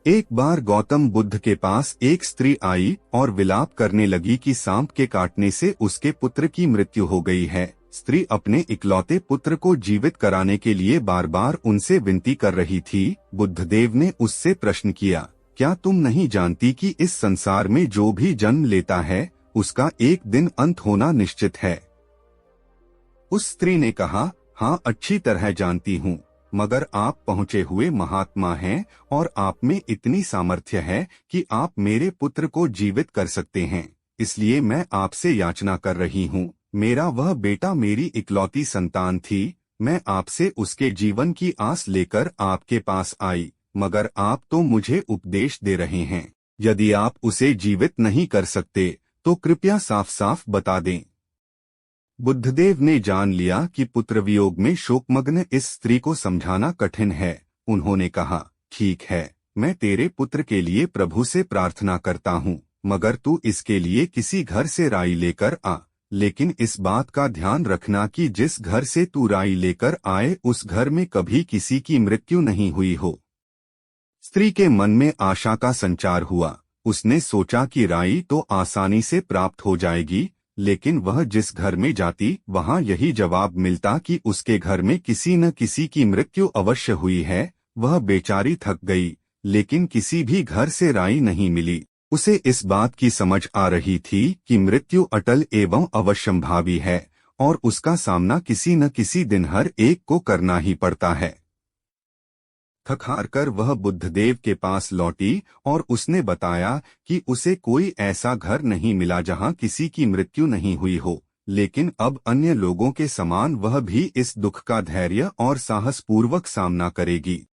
एक बार गौतम बुद्ध के पास एक स्त्री आई और विलाप करने लगी कि सांप के काटने से उसके पुत्र की मृत्यु हो गई है। स्त्री अपने इकलौते पुत्र को जीवित कराने के लिए बार बार उनसे विनती कर रही थी। बुद्धदेव ने उससे प्रश्न किया, क्या तुम नहीं जानती कि इस संसार में जो भी जन्म लेता है उसका एक दिन अंत होना निश्चित है? उस स्त्री ने कहा, हाँ अच्छी तरह जानती हूँ, मगर आप पहुँचे हुए महात्मा हैं और आप में इतनी सामर्थ्य है कि आप मेरे पुत्र को जीवित कर सकते हैं, इसलिए मैं आपसे याचना कर रही हूँ। मेरा वह बेटा मेरी इकलौती संतान थी, मैं आपसे उसके जीवन की आस लेकर आपके पास आई, मगर आप तो मुझे उपदेश दे रहे हैं। यदि आप उसे जीवित नहीं कर सकते तो कृपया साफ साफ बता दें। बुद्धदेव ने जान लिया कि पुत्र वियोग में शोकमग्न इस स्त्री को समझाना कठिन है। उन्होंने कहा, ठीक है, मैं तेरे पुत्र के लिए प्रभु से प्रार्थना करता हूँ, मगर तू इसके लिए किसी घर से राई लेकर आ, लेकिन इस बात का ध्यान रखना कि जिस घर से तू राई लेकर आए उस घर में कभी किसी की मृत्यु नहीं हुई हो। स्त्री के मन में आशा का संचार हुआ। उसने सोचा कि राई तो आसानी से प्राप्त हो जाएगी, लेकिन वह जिस घर में जाती वहां यही जवाब मिलता कि उसके घर में किसी न किसी की मृत्यु अवश्य हुई है। वह बेचारी थक गई, लेकिन किसी भी घर से राई नहीं मिली। उसे इस बात की समझ आ रही थी कि मृत्यु अटल एवं अवश्यंभावी है और उसका सामना किसी न किसी दिन हर एक को करना ही पड़ता है। थक हार कर वह बुद्धदेव के पास लौटी और उसने बताया कि उसे कोई ऐसा घर नहीं मिला जहां किसी की मृत्यु नहीं हुई हो, लेकिन अब अन्य लोगों के समान वह भी इस दुख का धैर्य और साहस पूर्वक सामना करेगी।